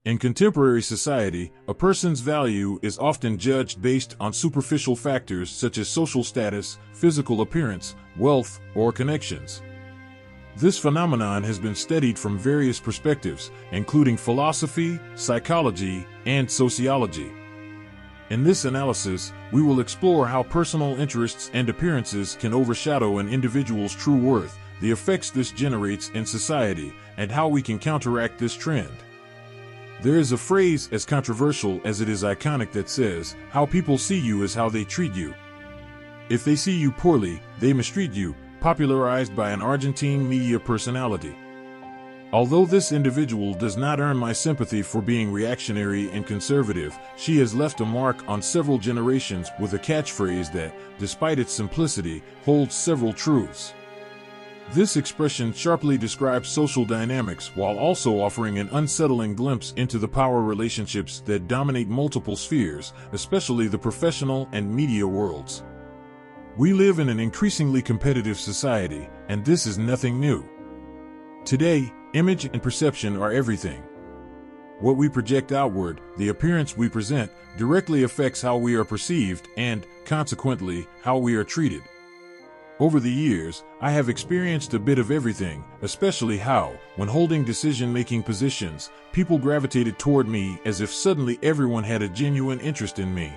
In contemporary society, a person's value is often judged based on superficial factors such as social status, physical appearance, wealth, or connections. This phenomenon has been studied from various perspectives, including philosophy, psychology, and sociology. In this analysis, we will explore how personal interests and appearances can overshadow an individual's true worth, the effects this generates in society, and how we can counteract this trend. There is a phrase as controversial as it is iconic that says, "How people see you is how they treat you. If they see you poorly, they mistreat you," popularized by an Argentine media personality. Although this individual does not earn my sympathy for being reactionary and conservative, she has left a mark on several generations with a catchphrase that, despite its simplicity, holds several truths. This expression sharply describes social dynamics while also offering an unsettling glimpse into the power relationships that dominate multiple spheres, especially the professional and media worlds. We live in an increasingly competitive society, and this is nothing new. Today, image and perception are everything. What we project outward, the appearance we present, directly affects how we are perceived and, consequently, how we are treated. Over the years, I have experienced a bit of everything, especially how, when holding decision-making positions, people gravitated toward me as if suddenly everyone had a genuine interest in me.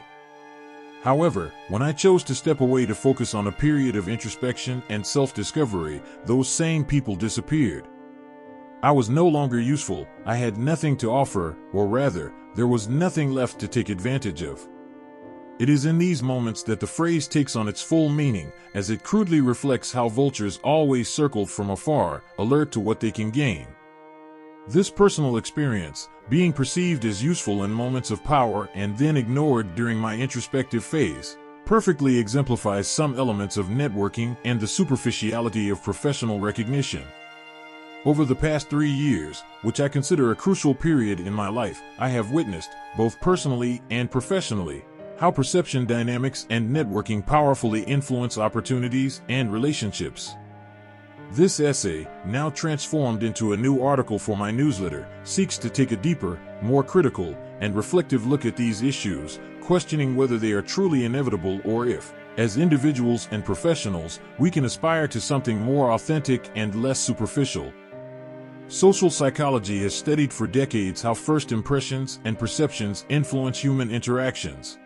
However, when I chose to step away to focus on a period of introspection and self-discovery, those same people disappeared. I was no longer useful, I had nothing to offer, or rather, there was nothing left to take advantage of. It is in these moments that the phrase takes on its full meaning, as it crudely reflects how vultures always circled from afar, alert to what they can gain. This personal experience, being perceived as useful in moments of power and then ignored during my introspective phase, perfectly exemplifies some elements of networking and the superficiality of professional recognition. Over the past 3 years, which I consider a crucial period in my life, I have witnessed, both personally and professionally, how perception dynamics and networking powerfully influence opportunities and relationships. This essay, now transformed into a new article for my newsletter, seeks to take a deeper, more critical, and reflective look at these issues, questioning whether they are truly inevitable or if, as individuals and professionals, we can aspire to something more authentic and less superficial. Social psychology has studied for decades how first impressions and perceptions influence human interactions.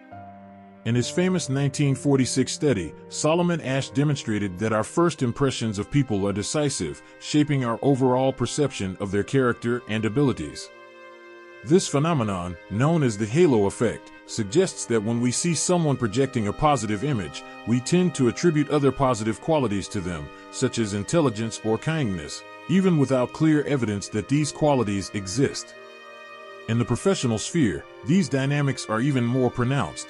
In his famous 1946 study, Solomon Asch demonstrated that our first impressions of people are decisive, shaping our overall perception of their character and abilities. This phenomenon, known as the halo effect, suggests that when we see someone projecting a positive image, we tend to attribute other positive qualities to them, such as intelligence or kindness, even without clear evidence that these qualities exist. In the professional sphere, these dynamics are even more pronounced.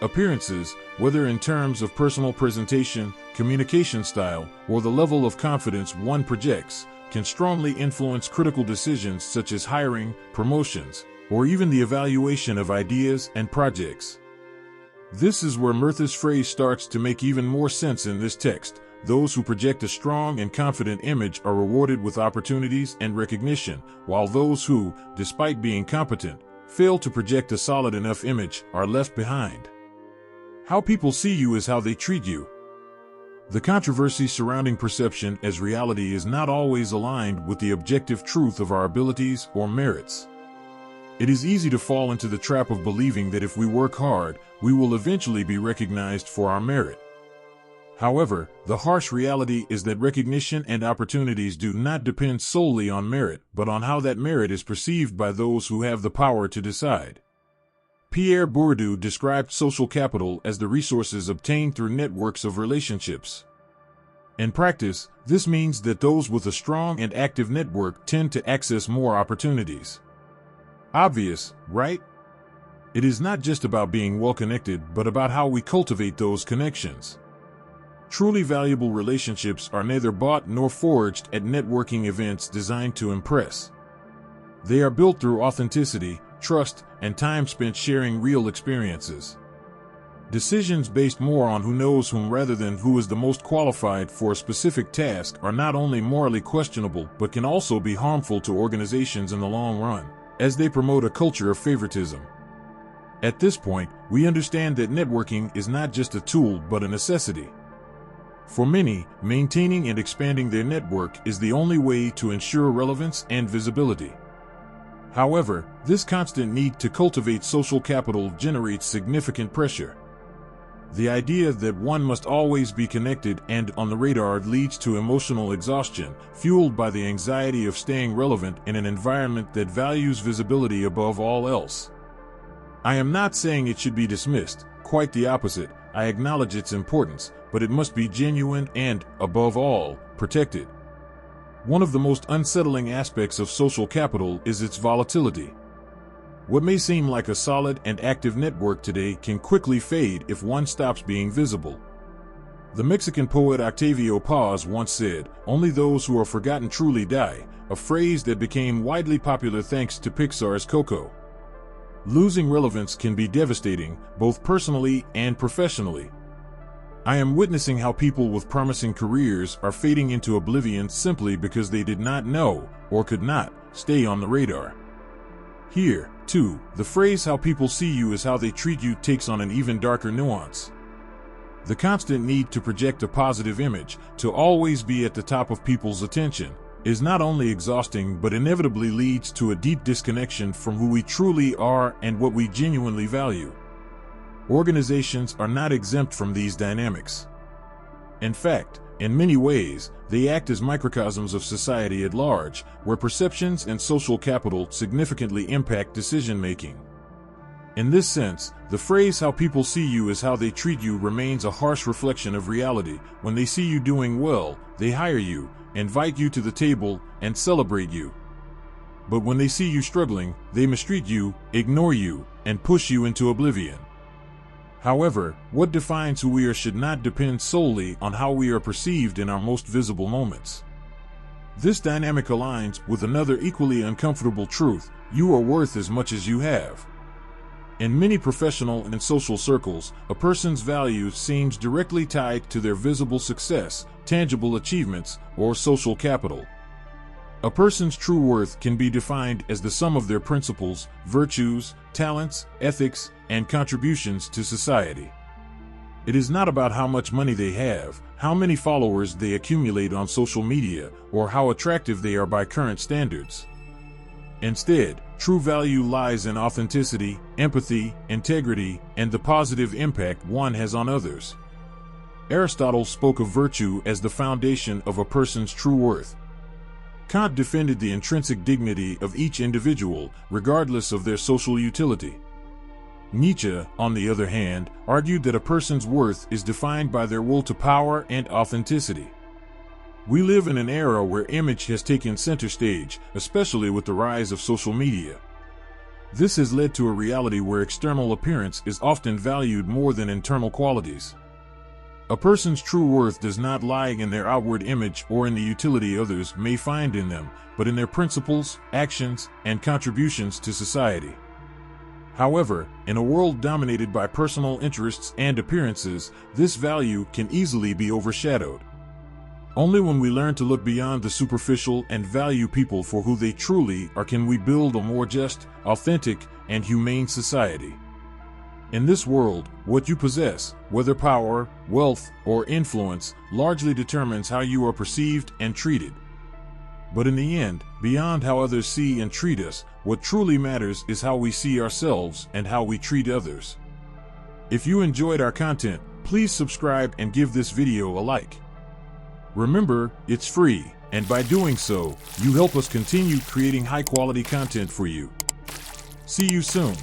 Appearances, whether in terms of personal presentation, communication style, or the level of confidence one projects, can strongly influence critical decisions such as hiring, promotions, or even the evaluation of ideas and projects. This is where Murtha's phrase starts to make even more sense in this text. Those who project a strong and confident image are rewarded with opportunities and recognition, while those who, despite being competent, fail to project a solid enough image are left behind. How people see you is how they treat you. The controversy surrounding perception as reality is not always aligned with the objective truth of our abilities or merits. It is easy to fall into the trap of believing that if we work hard, we will eventually be recognized for our merit. However, the harsh reality is that recognition and opportunities do not depend solely on merit, but on how that merit is perceived by those who have the power to decide. Pierre Bourdieu described social capital as the resources obtained through networks of relationships. In practice, this means that those with a strong and active network tend to access more opportunities. Obvious, right? It is not just about being well-connected, but about how we cultivate those connections. Truly valuable relationships are neither bought nor forged at networking events designed to impress. They are built through authenticity, trust, and time spent sharing real experiences. Decisions based more on who knows whom rather than who is the most qualified for a specific task are not only morally questionable but can also be harmful to organizations in the long run. as they promote a culture of favoritism. At this point, we understand that networking is not just a tool but a necessity. For many, maintaining and expanding their network is the only way to ensure relevance and visibility. However, this constant need to cultivate social capital generates significant pressure. The idea that one must always be connected and on the radar leads to emotional exhaustion, fueled by the anxiety of staying relevant in an environment that values visibility above all else. I am not saying it should be dismissed, quite the opposite. I acknowledge its importance, but it must be genuine and, above all, protected. One of the most unsettling aspects of social capital is its volatility. What may seem like a solid and active network today can quickly fade if one stops being visible. The Mexican poet Octavio Paz once said, "Only those who are forgotten truly die," a phrase that became widely popular thanks to Pixar's Coco. Losing relevance can be devastating, both personally and professionally. I am witnessing how people with promising careers are fading into oblivion simply because they did not know, or could not, stay on the radar. Here, too, the phrase "how people see you is how they treat you" takes on an even darker nuance. The constant need to project a positive image, to always be at the top of people's attention, is not only exhausting but inevitably leads to a deep disconnection from who we truly are and what we genuinely value. Organizations are not exempt from these dynamics. In fact, in many ways, they act as microcosms of society at large, where perceptions and social capital significantly impact decision-making. In this sense, the phrase "how people see you is how they treat you" remains a harsh reflection of reality. When they see you doing well, they hire you, invite you to the table, and celebrate you. But when they see you struggling, they mistreat you, ignore you, and push you into oblivion. However, what defines who we are should not depend solely on how we are perceived in our most visible moments. This dynamic aligns with another equally uncomfortable truth: you are worth as much as you have. In many professional and social circles, a person's value seems directly tied to their visible success, tangible achievements, or social capital. A person's true worth can be defined as the sum of their principles, virtues, talents, ethics, and contributions to society. It is not about how much money they have, how many followers they accumulate on social media, or how attractive they are by current standards. Instead, true value lies in authenticity, empathy, integrity, and the positive impact one has on others. Aristotle spoke of virtue as the foundation of a person's true worth. Kant defended the intrinsic dignity of each individual, regardless of their social utility. Nietzsche, on the other hand, argued that a person's worth is defined by their will to power and authenticity. We live in an era where image has taken center stage, especially with the rise of social media. This has led to a reality where external appearance is often valued more than internal qualities. A person's true worth does not lie in their outward image or in the utility others may find in them, but in their principles, actions, and contributions to society. However, in a world dominated by personal interests and appearances, this value can easily be overshadowed. Only when we learn to look beyond the superficial and value people for who they truly are can we build a more just, authentic, and humane society. In this world, what you possess, whether power, wealth, or influence, largely determines how you are perceived and treated. But in the end, beyond how others see and treat us, what truly matters is how we see ourselves and how we treat others. If you enjoyed our content, please subscribe and give this video a like. Remember, it's free, and by doing so, you help us continue creating high-quality content for you. See you soon.